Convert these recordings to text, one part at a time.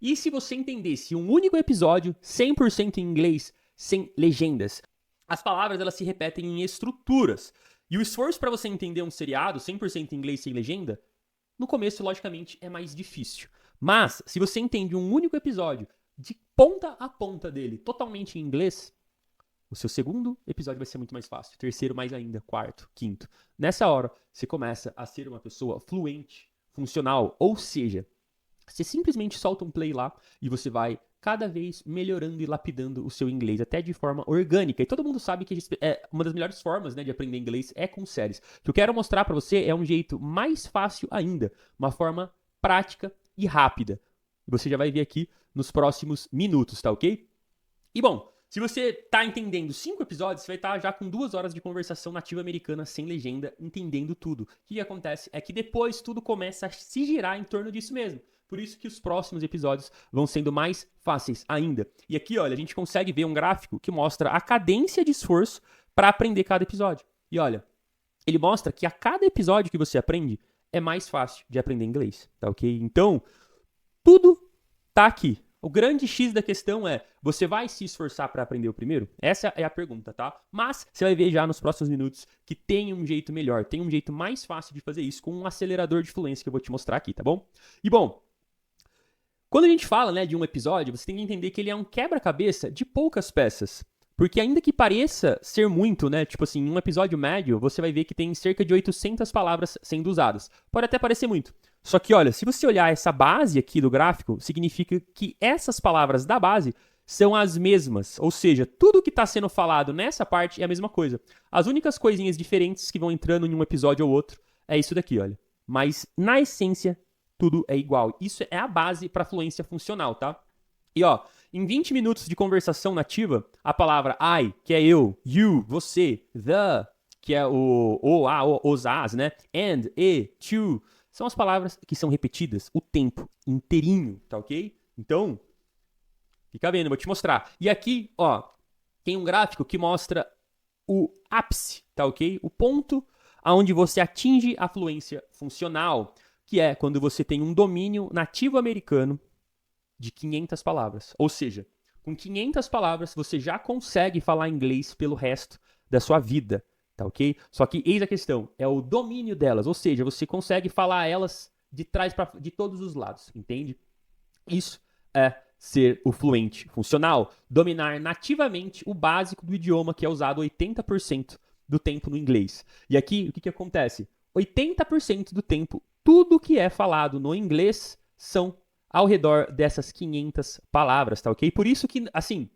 E se você entendesse um único episódio 100% em inglês, sem legendas? As palavras elas se repetem em estruturas. E o esforço para você entender um seriado 100% em inglês sem legenda, no começo, logicamente, é mais difícil. Mas, se você entende um único episódio de ponta a ponta dele, totalmente em inglês, o seu segundo episódio vai ser muito mais fácil. Terceiro, mais ainda. Quarto, quinto. Nessa hora, você começa a ser uma pessoa fluente, funcional. Ou seja, você simplesmente solta um play lá e você vai cada vez melhorando e lapidando o seu inglês, até de forma orgânica. E todo mundo sabe que uma das melhores formas, né, de aprender inglês é com séries. O que eu quero mostrar para você é um jeito mais fácil ainda, uma forma prática e rápida. Você já vai ver aqui nos próximos minutos, tá ok? E bom, se você tá entendendo 5 episódios, você vai estar já com 2 horas de conversação nativa americana sem legenda, entendendo tudo. O que acontece é que depois tudo começa a se girar em torno disso mesmo. Por isso que os próximos episódios vão sendo mais fáceis ainda. E aqui, olha, a gente consegue ver um gráfico que mostra a cadência de esforço para aprender cada episódio. E olha, ele mostra que a cada episódio que você aprende é mais fácil de aprender inglês, tá ok? Então, tudo tá aqui. O grande X da questão é, você vai se esforçar para aprender o primeiro? Essa é a pergunta, tá? Mas você vai ver já nos próximos minutos que tem um jeito melhor, tem um jeito mais fácil de fazer isso com um acelerador de fluência que eu vou te mostrar aqui, tá bom? E bom, quando a gente fala, né, de um episódio, você tem que entender que ele é um quebra-cabeça de poucas peças. Porque ainda que pareça ser muito, né, tipo assim, um episódio médio, você vai ver que tem cerca de 800 palavras sendo usadas. Pode até parecer muito. Só que, olha, se você olhar essa base aqui do gráfico, significa que essas palavras da base são as mesmas. Ou seja, tudo que está sendo falado nessa parte é a mesma coisa. As únicas coisinhas diferentes que vão entrando em um episódio ou outro é isso daqui, olha. Mas, na essência, tudo é igual. Isso é a base para fluência funcional, tá? E ó, em 20 minutos de conversação nativa, a palavra I, que é eu, you, você, the, que é os, as, né? And, e, to, são as palavras que são repetidas o tempo inteirinho, tá ok? Então, fica vendo, vou te mostrar. E aqui, ó, tem um gráfico que mostra o ápice, tá ok? O ponto aonde você atinge a fluência funcional, que é quando você tem um domínio nativo americano de 500 palavras. Ou seja, com 500 palavras você já consegue falar inglês pelo resto da sua vida, tá ok? Só que eis a questão, é o domínio delas, ou seja, você consegue falar elas de trás para de todos os lados, entende? Isso é ser o fluente funcional, dominar nativamente o básico do idioma que é usado 80% do tempo no inglês. E aqui, o que acontece? 80% do tempo, tudo que é falado no inglês são ao redor dessas 500 palavras, tá ok? Por isso que, assim,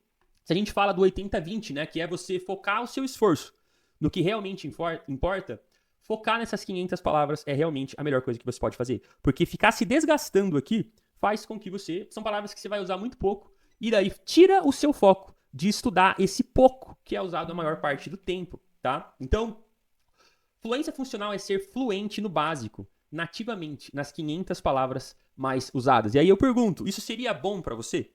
se a gente fala do 80-20, né, que é você focar o seu esforço no que realmente importa, focar nessas 500 palavras é realmente a melhor coisa que você pode fazer. Porque ficar se desgastando aqui faz com que você... São palavras que você vai usar muito pouco, e daí tira o seu foco de estudar esse pouco que é usado a maior parte do tempo, tá? Então, fluência funcional é ser fluente no básico, nativamente, nas 500 palavras mais usadas. E aí eu pergunto, isso seria bom para você?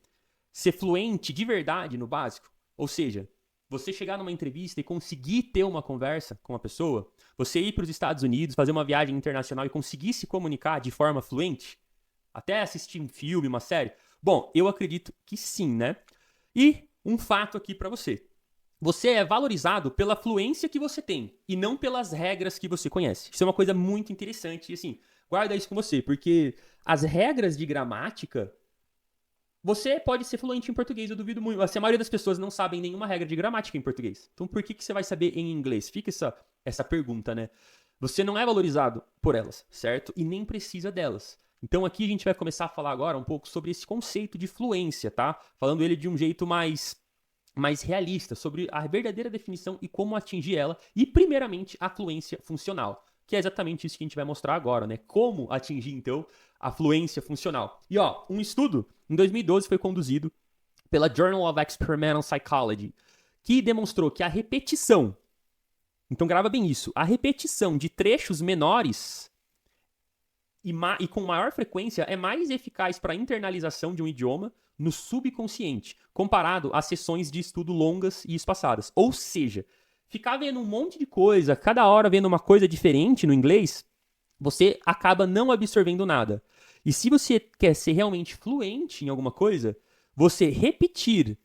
Ser fluente de verdade no básico? Ou seja, você chegar numa entrevista e conseguir ter uma conversa com uma pessoa, você ir para os Estados Unidos, fazer uma viagem internacional e conseguir se comunicar de forma fluente? Até assistir um filme, uma série? Bom, eu acredito que sim, né? E um fato aqui para você. Você é valorizado pela fluência que você tem e não pelas regras que você conhece. Isso é uma coisa muito interessante e assim, guarda isso com você, porque as regras de gramática, você pode ser fluente em português, eu duvido muito. Assim, a maioria das pessoas não sabem nenhuma regra de gramática em português. Então por que você vai saber em inglês? Fica essa pergunta, né? Você não é valorizado por elas, certo? E nem precisa delas. Então aqui a gente vai começar a falar agora um pouco sobre esse conceito de fluência, tá? Falando ele de um jeito mais realista, sobre a verdadeira definição e como atingir ela, e primeiramente a fluência funcional, que é exatamente isso que a gente vai mostrar agora, né? Como atingir, então, a fluência funcional. E ó, um estudo em 2012 foi conduzido pela Journal of Experimental Psychology, que demonstrou que a repetição, então grava bem isso, a repetição de trechos menores e com maior frequência é mais eficaz para a internalização de um idioma no subconsciente, comparado a sessões de estudo longas e espaçadas. Ou seja, ficar vendo um monte de coisa, cada hora vendo uma coisa diferente no inglês, você acaba não absorvendo nada. E se você quer ser realmente fluente em alguma coisa, você repetir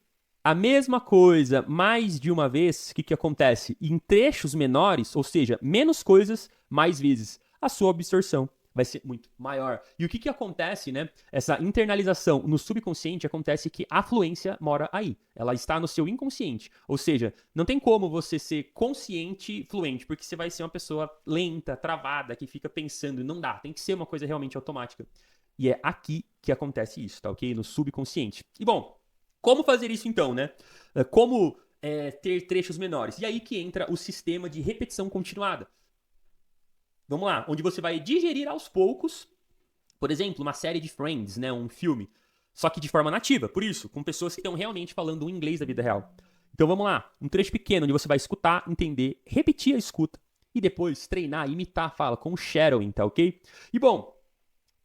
a mesma coisa mais de uma vez, o que acontece? Em trechos menores, ou seja, menos coisas, mais vezes, a sua absorção vai ser muito maior. E o que acontece, né? Essa internalização no subconsciente acontece que a fluência mora aí. Ela está no seu inconsciente. Ou seja, não tem como você ser consciente fluente, porque você vai ser uma pessoa lenta, travada, que fica pensando. Não dá, tem que ser uma coisa realmente automática. E é aqui que acontece isso, tá ok? No subconsciente. E bom, como fazer isso então, né? Como ter trechos menores? E aí que entra o sistema de repetição continuada. Vamos lá, onde você vai digerir aos poucos, por exemplo, uma série de Friends, né, um filme, só que de forma nativa, por isso, com pessoas que estão realmente falando o inglês da vida real. Então vamos lá, um trecho pequeno onde você vai escutar, entender, repetir a escuta e depois treinar, imitar a fala com o shadowing, tá ok? E bom,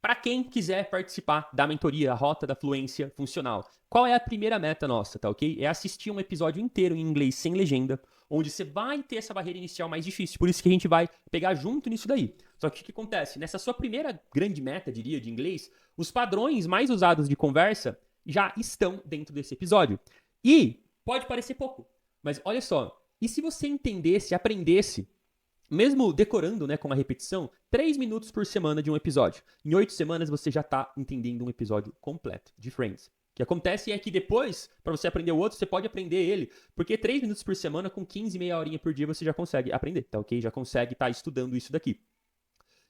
para quem quiser participar da mentoria a Rota da Fluência Funcional, qual é a primeira meta nossa, tá ok? É assistir um episódio inteiro em inglês sem legenda, onde você vai ter essa barreira inicial mais difícil. Por isso que a gente vai pegar junto nisso daí. Só que o que acontece? Nessa sua primeira grande meta, diria, de inglês, os padrões mais usados de conversa já estão dentro desse episódio. E pode parecer pouco, mas olha só, e se você entendesse, aprendesse, mesmo decorando, né, com a repetição, 3 minutos por semana de um episódio. Em 8 semanas você já está entendendo um episódio completo de Friends. O que acontece é que depois, para você aprender o outro, você pode aprender ele, porque 3 minutos por semana, com 15, meia horinha por dia, você já consegue aprender, tá ok? Já consegue estar estudando isso daqui.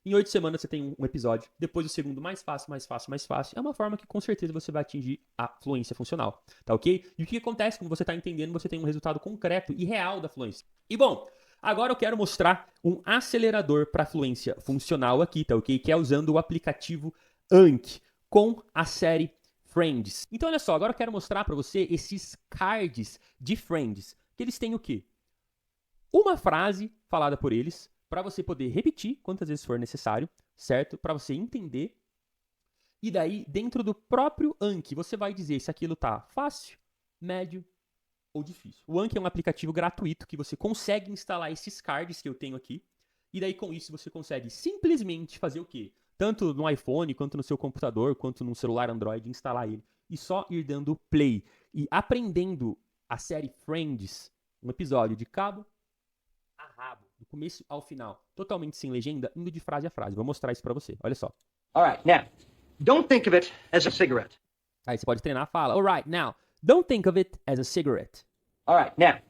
Em 8 semanas você tem um episódio, depois o segundo mais fácil, mais fácil, mais fácil. É uma forma que com certeza você vai atingir a fluência funcional, tá ok? E o que acontece quando você está entendendo, você tem um resultado concreto e real da fluência. E bom, agora eu quero mostrar um acelerador para fluência funcional aqui, tá ok? Que é usando o aplicativo Anki com a série Friends. Então olha só, agora eu quero mostrar para você esses cards de Friends, que eles têm o quê? Uma frase falada por eles, para você poder repetir quantas vezes for necessário, certo? Para você entender. E daí, dentro do próprio Anki, você vai dizer se aquilo tá fácil, médio ou difícil. O Anki é um aplicativo gratuito que você consegue instalar esses cards que eu tenho aqui. E daí, com isso, você consegue simplesmente fazer o quê? Tanto no iPhone, quanto no seu computador, quanto no celular Android, instalar ele. E só ir dando play. E aprendendo a série Friends, um episódio de cabo a rabo, do começo ao final, totalmente sem legenda, indo de frase a frase. Vou mostrar isso pra você, olha só. Alright, now, don't think of it as a cigarette. Aí você pode treinar a fala. Alright, now, don't think of it as a cigarette. Alright, now,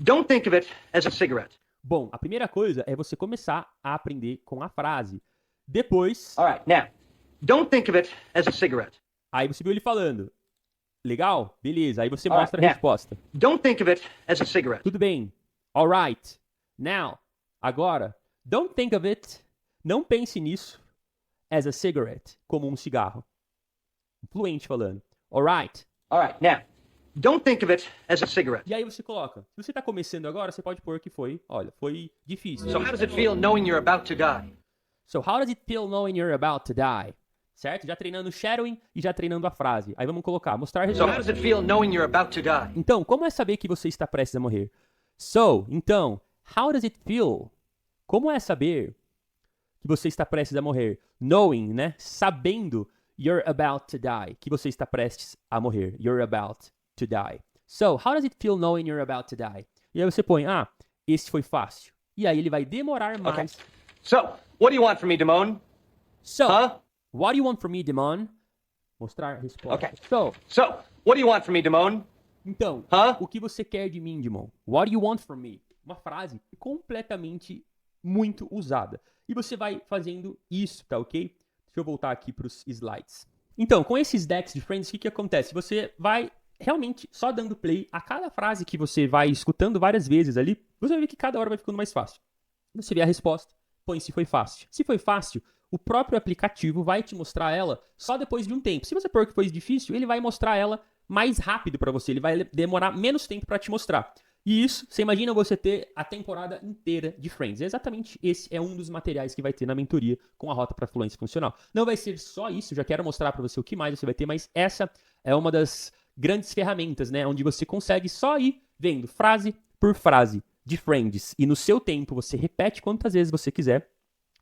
don't think of it as a cigarette. Bom, a primeira coisa é você começar a aprender com a frase. Depois... Alright, now, don't think of it as a cigarette. Aí você viu ele falando. Legal? Beleza. Aí você mostra a resposta. Don't think of it as a cigarette. Tudo bem. Alright. Now. Agora. Don't think of it. Não pense nisso. As a cigarette. Como um cigarro. Fluente falando. Alright. Alright, now, don't think of it as a cigarette. E aí você coloca. Se você tá começando agora, você pode pôr que foi, olha, foi difícil. So how does it feel knowing you're about to die? So how does it feel knowing you're about to die? Certo? Já treinando o shadowing e já treinando a frase. Aí vamos colocar, mostrar a So resposta. how does it feel knowing you're about to die? Então, como é saber que você está prestes a morrer? So, então, how does it feel? Como é saber que você está prestes a morrer? Knowing, né? Sabendo you're about to die. Que você está prestes a morrer. You're about to die. So, how does it feel knowing you're about to die? E aí você põe, esse foi fácil. E aí ele vai demorar mais. Okay. So, what do you want from me, Damone? So, Huh? what do you want from me, Demon? Mostrar a resposta. Okay. So, what do you want from me, Damone? então, Huh? o que você quer de mim, Demon? What do you want from me? Uma frase completamente muito usada. E você vai fazendo isso, tá ok? Deixa eu voltar aqui para os slides. Então, com esses decks de Friends, o que acontece? Você vai realmente só dando play a cada frase que você vai escutando várias vezes ali, você vai ver que cada hora vai ficando mais fácil. Você vê a resposta, põe se foi fácil. Se foi fácil, o próprio aplicativo vai te mostrar ela só depois de um tempo. Se você pôr que foi difícil, ele vai mostrar ela mais rápido para você. Ele vai demorar menos tempo para te mostrar. E isso, você imagina você ter a temporada inteira de Friends. Exatamente esse é um dos materiais que vai ter na mentoria com a Rota para Fluência Funcional. Não vai ser só isso, já quero mostrar para você o que mais você vai ter, mas essa é uma das grandes ferramentas, né? Onde você consegue só ir vendo frase por frase de Friends. E no seu tempo, você repete quantas vezes você quiser.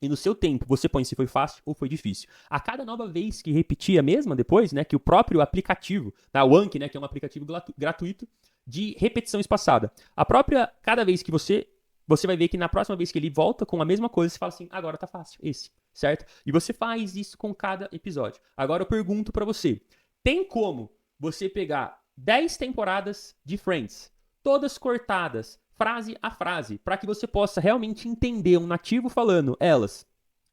e no seu tempo você põe se foi fácil ou foi difícil. A cada nova vez que repetir a mesma depois, né, que o próprio aplicativo, tá, o Anki, né, que é um aplicativo gratuito de repetição espaçada. Cada vez que você vai ver que na próxima vez que ele volta com a mesma coisa, você fala assim, agora tá fácil, esse, certo? E você faz isso com cada episódio. Agora eu pergunto pra você, tem como você pegar 10 temporadas de Friends, todas cortadas, frase a frase, para que você possa realmente entender um nativo falando elas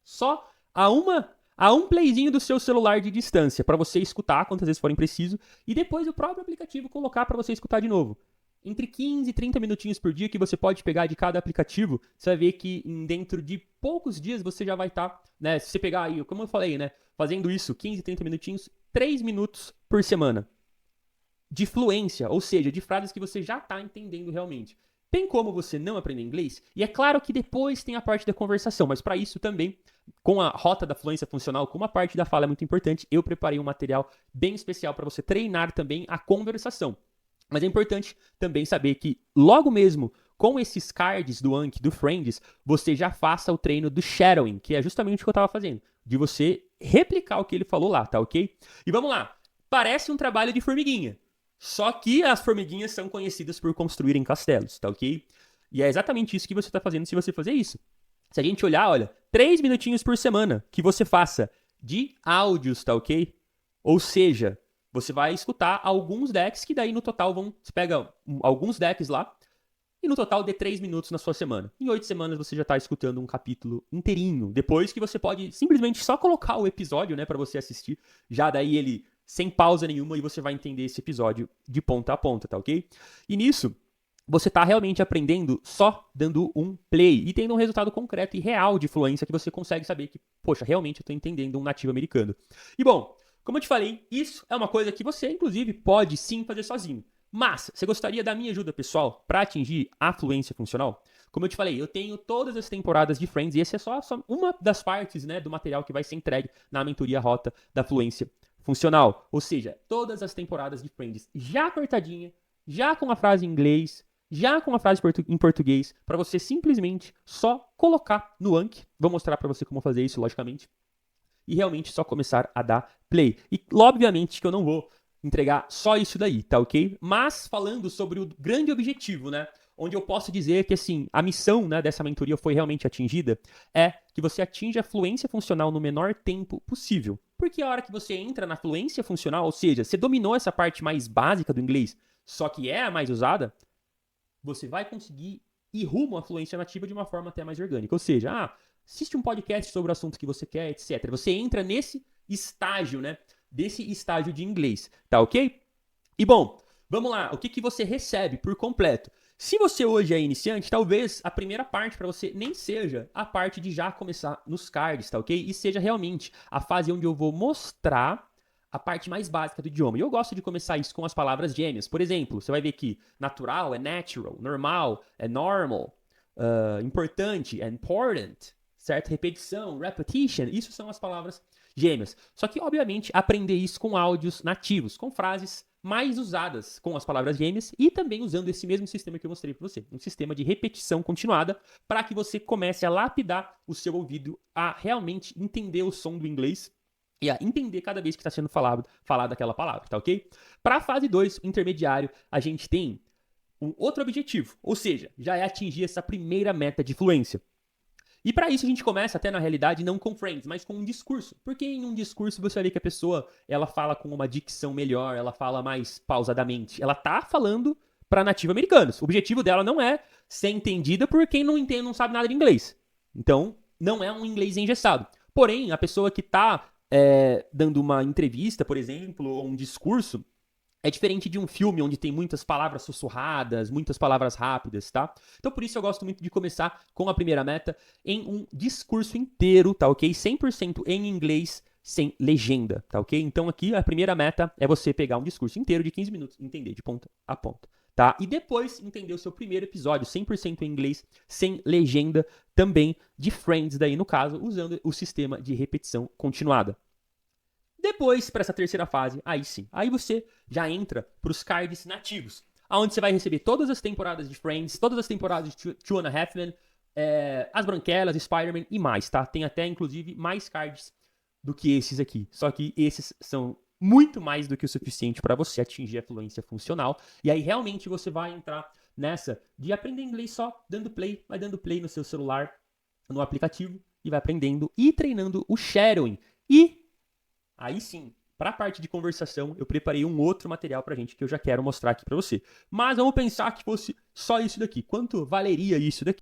só a um playzinho do seu celular de distância, para você escutar quantas vezes forem preciso, e depois o próprio aplicativo colocar para você escutar de novo. Entre 15 e 30 minutinhos por dia que você pode pegar de cada aplicativo, você vai ver que dentro de poucos dias você já vai estar, né, se você pegar aí, como eu falei, né, fazendo isso, 15, 30 minutinhos, 3 minutos por semana. De fluência, ou seja, de frases que você já está entendendo realmente. Tem como você não aprender inglês? E é claro que depois tem a parte da conversação, mas para isso também, com a rota da fluência funcional, como a parte da fala é muito importante, eu preparei um material bem especial para você treinar também a conversação. Mas é importante também saber que logo mesmo com esses cards do Anki, do Friends, você já faça o treino do shadowing, que é justamente o que eu estava fazendo, de você replicar o que ele falou lá, tá ok? E vamos lá, parece um trabalho de formiguinha. Só que as formiguinhas são conhecidas por construírem castelos, tá ok? E é exatamente isso que você tá fazendo se você fazer isso. Se a gente olhar, olha, 3 minutinhos por semana que você faça de áudios, tá ok? Ou seja, você vai escutar alguns decks que daí no total você pega alguns decks lá e no total dê 3 minutos na sua semana. Em 8 semanas você já tá escutando um capítulo inteirinho. Depois que você pode simplesmente só colocar o episódio, né, pra você assistir. Já daí ele sem pausa nenhuma, e você vai entender esse episódio de ponta a ponta, tá ok? E nisso, você tá realmente aprendendo só dando um play e tendo um resultado concreto e real de fluência que você consegue saber que, poxa, realmente eu tô entendendo um nativo americano. E bom, como eu te falei, isso é uma coisa que você, inclusive, pode sim fazer sozinho. Mas, você gostaria da minha ajuda, pessoal, para atingir a fluência funcional? Como eu te falei, eu tenho todas as temporadas de Friends e essa é só uma das partes, né, do material que vai ser entregue na mentoria Rota da Fluência Funcional. Ou seja, todas as temporadas de Friends já cortadinha, já com a frase em inglês, já com a frase em português, para você simplesmente só colocar no Anki. Vou mostrar para você como fazer isso, logicamente. E realmente só começar a dar play. E, obviamente, que eu não vou entregar só isso daí, tá ok? Mas falando sobre o grande objetivo, né? Onde eu posso dizer que, assim, a missão, né, dessa mentoria foi realmente atingida, é que você atinja a fluência funcional no menor tempo possível. Porque a hora que você entra na fluência funcional, ou seja, você dominou essa parte mais básica do inglês, só que é a mais usada, você vai conseguir ir rumo à fluência nativa de uma forma até mais orgânica. Ou seja, assiste um podcast sobre o assunto que você quer, etc. Você entra nesse estágio, né, desse estágio de inglês, tá ok? E bom, vamos lá, o que você recebe por completo? Se você hoje é iniciante, talvez a primeira parte para você nem seja a parte de já começar nos cards, tá ok? E seja realmente a fase onde eu vou mostrar a parte mais básica do idioma. E eu gosto de começar isso com as palavras gêmeas. Por exemplo, você vai ver que natural é natural, normal é normal, importante é important, certo? Repetição, repetition, isso são as palavras gêmeas. Só que, obviamente, aprender isso com áudios nativos, com frases mais usadas com as palavras gêmeas e também usando esse mesmo sistema que eu mostrei para você. Um sistema de repetição continuada para que você comece a lapidar o seu ouvido a realmente entender o som do inglês e a entender cada vez que está sendo falado aquela palavra, tá ok? Para a fase 2, intermediário, a gente tem um outro objetivo, ou seja, já é atingir essa primeira meta de fluência. E para isso a gente começa até na realidade não com Friends, mas com um discurso. Porque em um discurso você vai ver que a pessoa, ela fala com uma dicção melhor, ela fala mais pausadamente. Ela tá falando para nativos americanos. O objetivo dela não é ser entendida por quem não entende, não sabe nada de inglês. Então, não é um inglês engessado. Porém, a pessoa que tá dando uma entrevista, por exemplo, ou um discurso, é diferente de um filme onde tem muitas palavras sussurradas, muitas palavras rápidas, tá? Então, por isso eu gosto muito de começar com a primeira meta em um discurso inteiro, tá ok? 100% em inglês, sem legenda, tá ok? Então, aqui a primeira meta é você pegar um discurso inteiro de 15 minutos e entender de ponta a ponta, tá? E depois entender o seu primeiro episódio 100% em inglês, sem legenda, também de Friends, daí no caso, usando o sistema de repetição continuada. Depois, para essa terceira fase, aí sim, aí você já entra para os cards nativos, onde você vai receber todas as temporadas de Friends, todas as temporadas de Two and a Half Men, As Branquelas, Spider-Man e mais, tá? Tem até, inclusive, mais cards do que esses aqui. Só que esses são muito mais do que o suficiente para você atingir a fluência funcional. E aí, realmente, você vai entrar nessa de aprender inglês só dando play, vai dando play no seu celular, no aplicativo, e vai aprendendo e treinando o shadowing. E aí sim, para a parte de conversação, eu preparei um outro material pra gente que eu já quero mostrar aqui para você. Mas vamos pensar que fosse só isso daqui. Quanto valeria isso daqui?